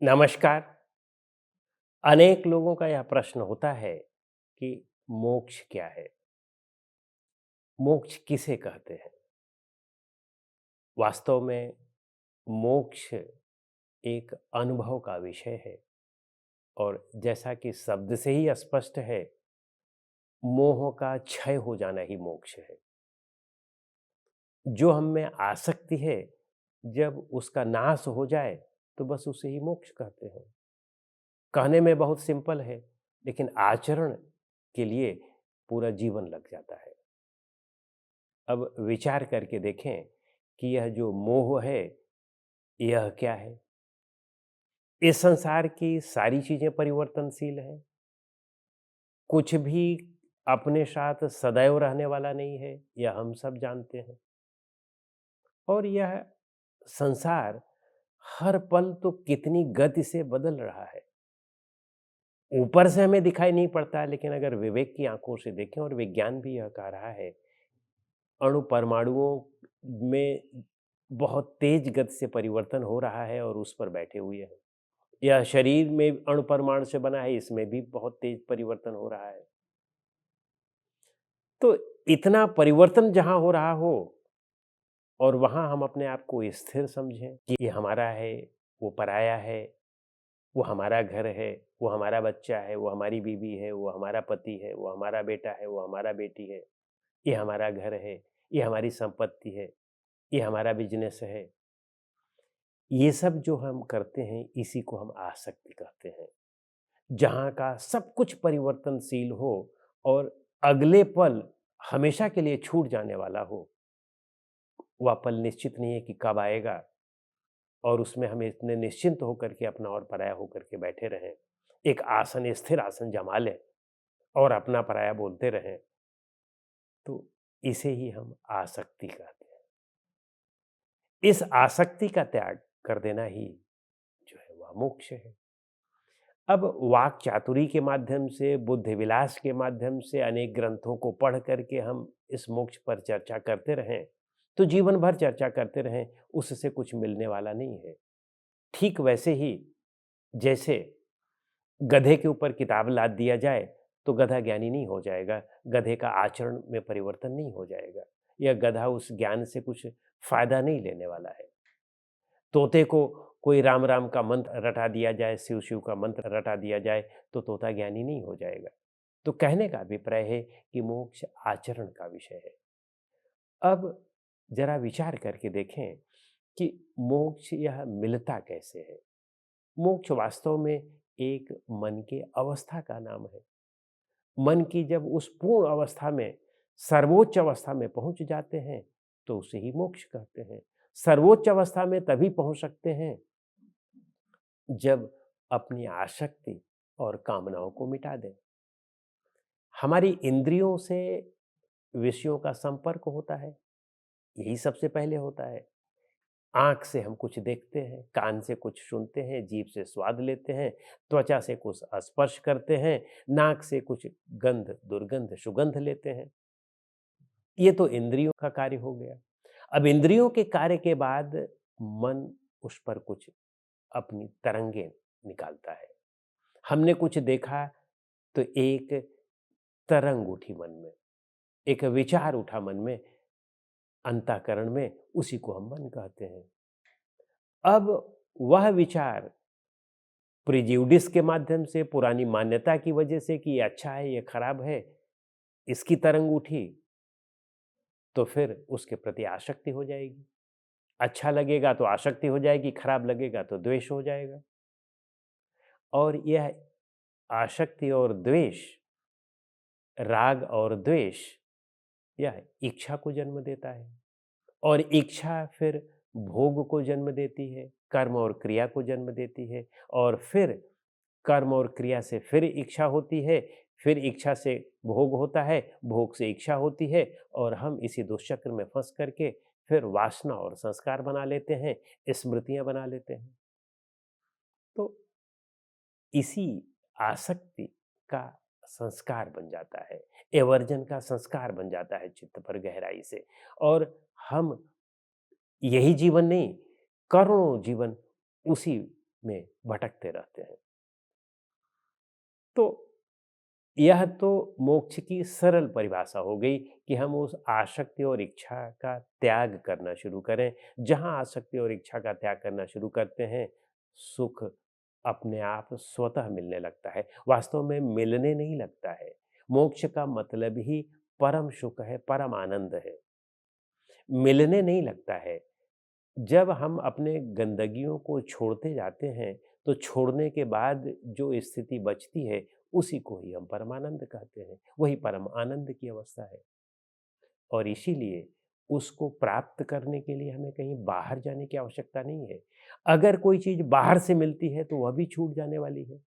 नमस्कार। अनेक लोगों का यह प्रश्न होता है कि मोक्ष क्या है? मोक्ष किसे कहते हैं? वास्तव में मोक्ष एक अनुभव का विषय है और जैसा कि शब्द से ही स्पष्ट है, मोह का क्षय हो जाना ही मोक्ष है। जो हम में आसक्ति है, जब उसका नाश हो जाए, तो बस उसे ही मोक्ष कहते हैं। कहने में बहुत सिंपल है, लेकिन आचरण के लिए पूरा जीवन लग जाता है। अब विचार करके देखें कि यह जो मोह है, यह क्या है? इस संसार की सारी चीजें परिवर्तनशील हैं। कुछ भी अपने साथ सदैव रहने वाला नहीं है, यह हम सब जानते हैं। और यह संसार हर पल तो कितनी गति से बदल रहा है। ऊपर से हमें दिखाई नहीं पड़ता, लेकिन अगर विवेक की आंखों से देखें, और विज्ञान भी यह कह रहा है, अणु परमाणुओं में बहुत तेज गति से परिवर्तन हो रहा है और उस पर बैठे हुए हैं। यह शरीर में अणु परमाणु से बना है, इसमें भी बहुत तेज परिवर्तन हो रहा है। तो इतना परिवर्तन जहां हो रहा हो और वहां हम अपने आप को स्थिर समझें कि ये हमारा है, वो पराया है, वो हमारा घर है, वो हमारा बच्चा है, वो हमारी बीवी है, वो हमारा पति है, वो हमारा बेटा है, वो हमारा बेटी है, ये हमारा घर है, ये हमारी संपत्ति है, ये हमारा बिजनेस है। ये सब जो हम करते हैं, इसी को हम आसक्ति कहते हैं। जहाँ का सब कुछ परिवर्तनशील हो और अगले पल हमेशा के लिए छूट जाने वाला हो। वह पल निश्चित नहीं है कि कब आएगा, और उसमें हमें इतने निश्चिंत होकर के अपना और पराया होकर के बैठे रहें। एक आसन, स्थिर आसन जमा लें और अपना पराया बोलते रहें, तो इसे ही हम आसक्ति कहते हैं। इस आसक्ति का त्याग कर देना ही जो है वह मोक्ष है। अब वाक चातुरी के माध्यम से, बुद्ध विलास के माध्यम से, अनेक ग्रंथों को पढ़ करके हम इस मोक्ष पर चर्चा करते रहें, तो जीवन भर चर्चा करते रहें, उससे कुछ मिलने वाला नहीं है। ठीक वैसे ही जैसे गधे के ऊपर किताब लाद दिया जाए, तो गधा ज्ञानी नहीं हो जाएगा, गधे का आचरण में परिवर्तन नहीं हो जाएगा, या गधा उस ज्ञान से कुछ फायदा नहीं लेने वाला है। तोते को कोई राम राम का मंत्र रटा दिया जाए, शिव शिव का मंत्र रटा दिया जाए, तो तोता ज्ञानी नहीं हो जाएगा। तो कहने का अभिप्राय है कि मोक्ष आचरण का विषय है। अब जरा विचार करके देखें कि मोक्ष यह मिलता कैसे है। मोक्ष वास्तव में एक मन के अवस्था का नाम है। मन की जब उस पूर्ण अवस्था में, सर्वोच्च अवस्था में पहुंच जाते हैं, तो उसे ही मोक्ष कहते हैं। सर्वोच्च अवस्था में तभी पहुंच सकते हैं जब अपनी आसक्ति और कामनाओं को मिटा दें। हमारी इंद्रियों से विषयों का संपर्क होता है, यही सबसे पहले होता है। आंख से हम कुछ देखते हैं, कान से कुछ सुनते हैं, जीभ से स्वाद लेते हैं, त्वचा से कुछ स्पर्श करते हैं, नाक से कुछ गंध, दुर्गंध, सुगंध लेते हैं। ये तो इंद्रियों का कार्य हो गया। अब इंद्रियों के कार्य के बाद मन उस पर कुछ अपनी तरंगे निकालता है। हमने कुछ देखा, तो एक तरंग उठी मन में, एक विचार उठा मन में, अंतःकरण में, उसी को हम मन कहते हैं। अब वह विचार प्रिजुडिस के माध्यम से, पुरानी मान्यता की वजह से कि ये अच्छा है, ये खराब है, इसकी तरंग उठी, तो फिर उसके प्रति आसक्ति हो जाएगी। अच्छा लगेगा तो आसक्ति हो जाएगी, खराब लगेगा तो द्वेष हो जाएगा। और यह आसक्ति और द्वेष, राग और द्वेष, यह इच्छा को जन्म देता है, और इच्छा फिर भोग को जन्म देती है, कर्म और क्रिया को जन्म देती है, और फिर कर्म और क्रिया से फिर इच्छा होती है, फिर इच्छा से भोग होता है, भोग से इच्छा होती है, और हम इसी दुष्चक्र में फंस करके फिर वासना और संस्कार बना लेते हैं, स्मृतियां बना लेते हैं। तो इसी आसक्ति का संस्कार बन जाता है, एवर्जन का संस्कार बन जाता है चित्त पर गहराई से। और हम यही जीवन नहीं, करोड़ों जीवन उसी में भटकते रहते हैं। तो यह तो मोक्ष की सरल परिभाषा हो गई कि हम उस आसक्ति और इच्छा का त्याग करना शुरू करें। जहाँ आसक्ति और इच्छा का त्याग करना शुरू करते हैं, सुख अपने आप स्वतः मिलने लगता है। वास्तव में मिलने नहीं लगता है। मोक्ष का मतलब ही परम सुख है, परम आनंद है। मिलने नहीं लगता है। जब हम अपने गंदगियों को छोड़ते जाते हैं, तो छोड़ने के बाद जो स्थिति बचती है, उसी को ही हम परमानंद कहते हैं। वही परम आनंद की अवस्था है। और इसीलिए उसको प्राप्त करने के लिए हमें कहीं बाहर जाने की आवश्यकता नहीं है। अगर कोई चीज़ बाहर से मिलती है, तो वह भी छूट जाने वाली है।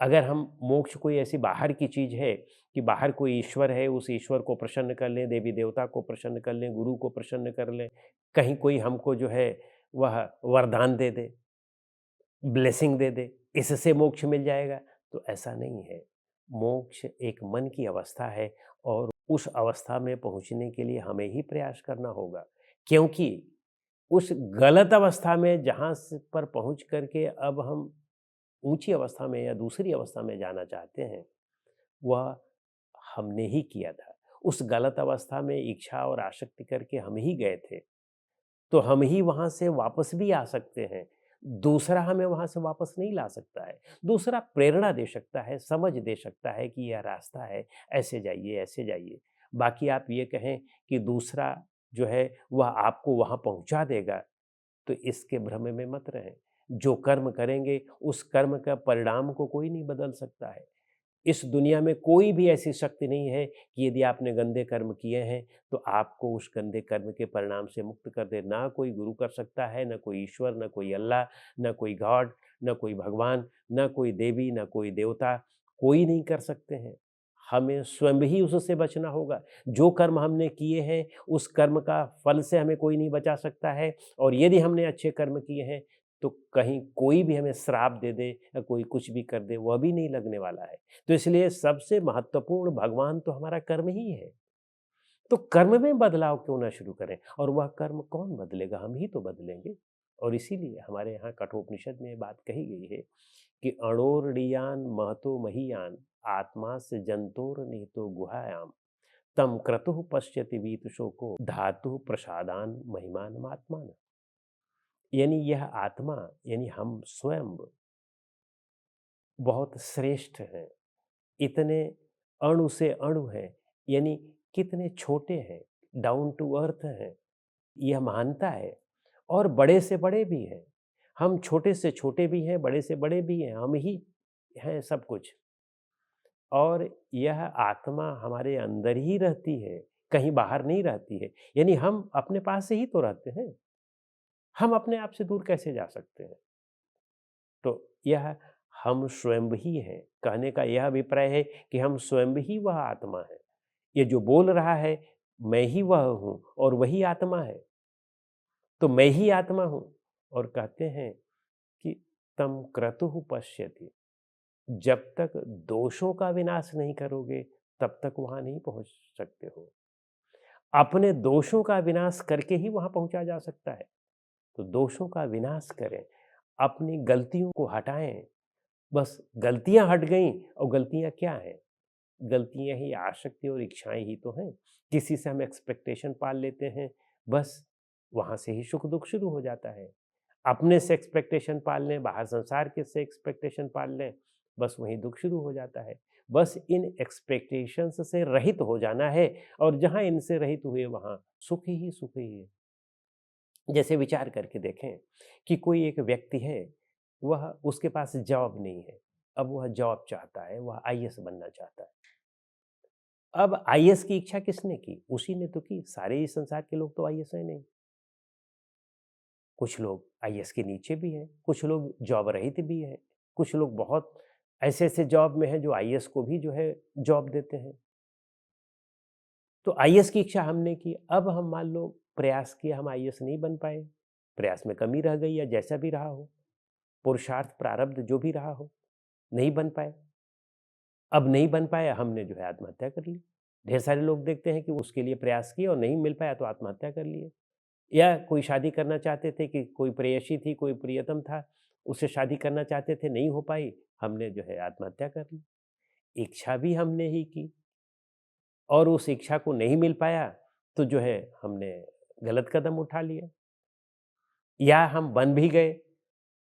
अगर हम मोक्ष कोई ऐसी बाहर की चीज़ है कि बाहर कोई ईश्वर है, उस ईश्वर को प्रसन्न कर लें, देवी-देवता को प्रसन्न कर लें, गुरु को प्रसन्न कर लें, कहीं कोई हमको जो है वह वरदान दे दे, ब्लेसिंग दे दे, इससे मोक्ष मिल जाएगा, तो ऐसा नहीं है। मोक्ष एक मन की अवस्था है और उस अवस्था में पहुँचने के लिए हमें ही प्रयास करना होगा। क्योंकि उस गलत अवस्था में जहाँ स पर पहुँच कर के अब हम ऊँची अवस्था में या दूसरी अवस्था में जाना चाहते हैं, वह हमने ही किया था। उस गलत अवस्था में इच्छा और आसक्ति करके हम ही गए थे, तो हम ही वहाँ से वापस भी आ सकते हैं। दूसरा हमें वहाँ से वापस नहीं ला सकता है। दूसरा प्रेरणा दे सकता है, समझ दे सकता है कि यह रास्ता है, ऐसे जाइए, ऐसे जाइए। बाकी आप ये कहें कि दूसरा जो है वह आपको वहाँ पहुँचा देगा, तो इसके भ्रम में मत रहें। जो कर्म करेंगे, उस कर्म का परिणाम को कोई नहीं बदल सकता है। इस दुनिया में कोई भी ऐसी शक्ति नहीं है कि यदि आपने गंदे कर्म किए हैं, तो आपको उस गंदे कर्म के परिणाम से मुक्त कर दे। ना कोई गुरु कर सकता है, ना कोई ईश्वर, ना कोई अल्लाह, ना कोई गॉड, ना कोई भगवान, ना कोई देवी, ना कोई देवता, कोई नहीं कर सकते हैं। हमें स्वयं ही उससे बचना होगा। जो कर्म हमने किए हैं, उस कर्म का फल से हमें कोई नहीं बचा सकता है और यदि हमने अच्छे कर्म किए हैं, तो कहीं कोई भी हमें श्राप दे दे या कोई कुछ भी कर दे, वह भी नहीं लगने वाला है। तो इसलिए सबसे महत्वपूर्ण भगवान तो हमारा कर्म ही है। तो कर्म में बदलाव क्यों ना शुरू करें और वह कर्म कौन बदलेगा? हम ही तो बदलेंगे। और इसीलिए हमारे यहाँ कठोपनिषद में ये बात कही गई है कि अणोरणीयान महतो महीयान आत्मा से जंतोर निहितो गुहायाम तम क्रतुः पश्यति वीतशोको धातु प्रसादान महिमान आत्मान। यानी यह आत्मा यानी हम स्वयं बहुत श्रेष्ठ हैं। इतने अणु से अणु हैं, यानी कितने छोटे हैं, डाउन टू अर्थ हैं, यह मानता है और बड़े से बड़े भी हैं। हम छोटे से छोटे भी हैं, बड़े से बड़े भी हैं, हम ही हैं सब कुछ। और यह आत्मा हमारे अंदर ही रहती है, कहीं बाहर नहीं रहती है। यानी हम अपने पास से ही तो रहते हैं। हम अपने आप से दूर कैसे जा सकते हैं? तो यह हम स्वयं ही हैं। कहने का यह अभिप्राय है कि हम स्वयं ही वह आत्मा है। ये जो बोल रहा है, मैं ही वह हूँ और वही आत्मा है। तो मैं ही आत्मा हूँ और कहते हैं कि तम क्रतुः पश्यति। जब तक दोषों का विनाश नहीं करोगे, तब तक वहाँ नहीं पहुँच सकते हो। अपने दोषों का विनाश करके ही वहाँ पहुँचा जा सकता है। तो दोषों का विनाश करें, अपनी गलतियों को हटाएँ। बस गलतियाँ हट गईं और गलतियाँ क्या हैं? गलतियाँ ही आसक्ति और इच्छाएँ ही तो हैं। किसी से हम एक्सपेक्टेशन पाल लेते हैं, बस वहाँ से ही सुख-दुःख शुरू हो जाता है। अपने से एक्सपेक्टेशन पाल लें, बाहर संसार के से एक्सपेक्टेशन पाल लें, बस वहीं दुःख शुरू हो जाता है। बस इन एक्सपेक्टेशंस से रहित हो जाना है और जहाँ इनसे रहित हुए वहाँ सुख ही सुख ही है। जैसे विचार करके देखें कि कोई एक व्यक्ति है, वह उसके पास जॉब नहीं है। अब वह जॉब चाहता है, वह आईएएस बनना चाहता है। अब आईएएस की इच्छा किसने की? उसी ने तो की। सारे इस संसार के लोग तो आईएएस हैं नहीं। कुछ लोग आईएएस के नीचे भी हैं, कुछ लोग जॉब रहित भी हैं, कुछ लोग बहुत ऐसे-ऐसे जॉब में हैं जो आईएएस को भी जो है जॉब देते हैं। तो आईएएस की इच्छा हमने की, अब हम मान लो प्रयास किया, हम आईएएस नहीं बन पाए, प्रयास में कमी रह गई या जैसा भी रहा हो, पुरुषार्थ प्रारब्ध जो भी रहा हो, नहीं बन पाए। अब नहीं बन पाया, हमने जो है आत्महत्या कर ली। ढेर सारे लोग देखते हैं कि उसके लिए प्रयास किए और नहीं मिल पाया तो आत्महत्या कर लिए। या कोई शादी करना चाहते थे कि कोई प्रेयसी थी, कोई प्रियतम था, उससे शादी करना चाहते थे, नहीं हो पाई, हमने जो है आत्महत्या कर ली। इच्छा भी हमने ही की और उस इच्छा को नहीं मिल पाया, तो जो है हमने गलत कदम उठा लिया। या हम बन भी गए,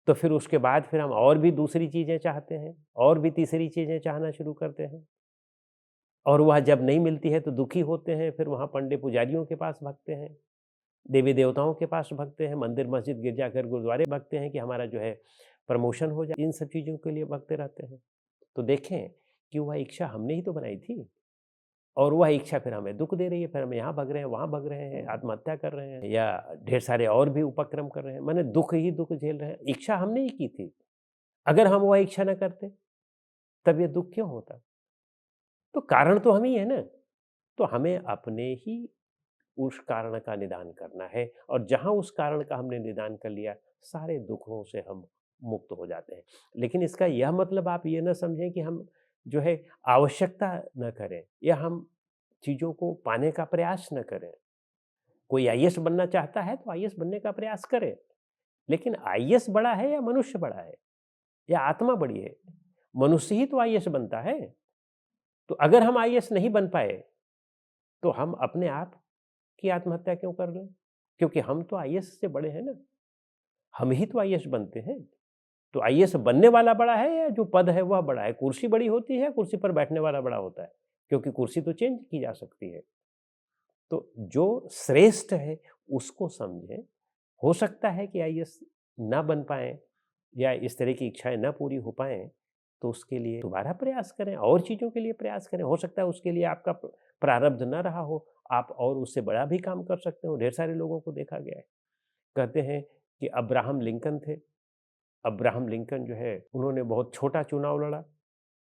तो फिर उसके बाद फिर हम और भी दूसरी चीज़ें चाहते हैं, और भी तीसरी चीज़ें चाहना शुरू करते हैं। और वह जब नहीं मिलती है तो दुखी होते हैं, फिर वहाँ पंडे पुजारियों के पास भागते हैं, देवी-देवताओं के पास भागते हैं, मंदिर, मस्जिद, गिरजाघर, गुरुद्वारे भागते हैं कि हमारा जो है प्रमोशन हो जाए, इन सब चीज़ों के लिए भागते रहते हैं। तो देखें कि वह इच्छा हमने ही तो बनाई थी और वह इच्छा फिर हमें दुःख दे रही है, फिर हम यहाँ भाग रहे हैं, वहाँ भाग रहे हैं, आत्महत्या कर रहे हैं या ढेर सारे और भी उपक्रम कर रहे हैं, माने दुःख ही दुःख झेल रहे हैं। इच्छा हमने ही की थी, अगर हम वह इच्छा ना करते, तब ये दुःख क्यों होता? तो कारण तो हम ही हैं ना, तो हमें अपने ही उस कारण का निदान करना है और जहाँ उस कारण का हमने निदान कर लिया, सारे दुखों से हम मुक्त हो जाते हैं। लेकिन इसका यह मतलब आप ये ना समझें कि हम जो है आवश्यकता न करें या हम चीज़ों को पाने का प्रयास न करें। कोई आईएएस बनना चाहता है तो आईएएस बनने का प्रयास करे, लेकिन आईएएस बड़ा है या मनुष्य बड़ा है या आत्मा बड़ी है? मनुष्य ही तो आईएएस बनता है। तो अगर हम आईएएस नहीं बन पाए, तो हम अपने आप की आत्महत्या क्यों कर लें? क्योंकि हम तो आईएएस से बड़े हैं ना, हम ही तो आईएएस बनते हैं। तो आईएएस बनने वाला बड़ा है या जो पद है वह बड़ा है? कुर्सी बड़ी होती है, कुर्सी पर बैठने वाला बड़ा होता है, क्योंकि कुर्सी तो चेंज की जा सकती है। तो जो श्रेष्ठ है उसको समझें। हो सकता है कि आईएएस ना बन पाएँ या इस तरह की इच्छाएँ ना पूरी हो पाएँ, तो उसके लिए दोबारा प्रयास करें, और चीज़ों के लिए प्रयास करें। हो सकता है उसके लिए आपका प्रारब्ध ना रहा हो, आप और उससे बड़ा भी काम कर सकते हो। ढेर सारे लोगों को देखा गया है। कहते हैं कि अब्राहम लिंकन थे। अब्राहम लिंकन जो है, उन्होंने बहुत छोटा चुनाव लड़ा,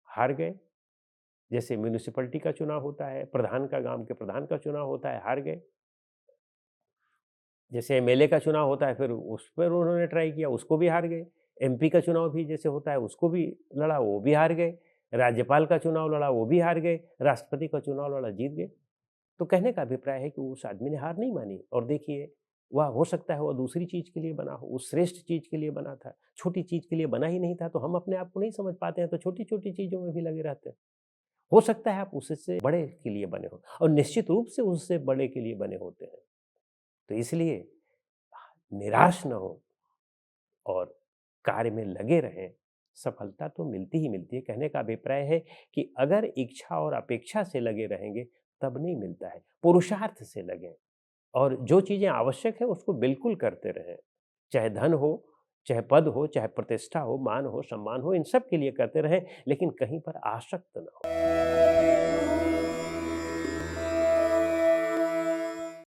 हार गए। जैसे म्युनिसिपैलिटी का चुनाव होता है, प्रधान का, गाँव के प्रधान का चुनाव होता है, हार गए। जैसे एमएलए का चुनाव होता है, फिर उस पर उन्होंने ट्राई किया, उसको भी हार गए। एमपी का चुनाव भी जैसे होता है, उसको भी लड़ा, वो भी हार गए। राज्यपाल का चुनाव लड़ा, वो भी हार गए। राष्ट्रपति का चुनाव लड़ा, जीत गए। तो कहने का अभिप्राय है कि उस आदमी ने हार नहीं मानी और देखिए, वह हो सकता है वह दूसरी चीज़ के लिए बना हो, उस श्रेष्ठ चीज़ के लिए बना था। छोटी चीज़ के लिए बना ही नहीं था, तो हम अपने आप को नहीं समझ पाते हैं, तो छोटी-छोटी चीज़ों में भी लगे रहते हैं। हो सकता है आप उससे बड़े के लिए बने हो और निश्चित रूप से उससे बड़े के लिए बने होते हैं। तो इसलिए निराश ना हो और कार्य में लगे रहें, सफलता तो मिलती ही मिलती है। कहने का अभिप्राय है कि अगर इच्छा और अपेक्षा से लगे रहेंगे, तब नहीं मिलता है। पुरुषार्थ से लगें और जो चीज़ें आवश्यक है उसको बिल्कुल करते रहें। चाहे धन हो, चाहे पद हो, चाहे प्रतिष्ठा हो, मान हो, सम्मान हो, इन सब के लिए करते रहें, लेकिन कहीं पर आसक्त ना हो।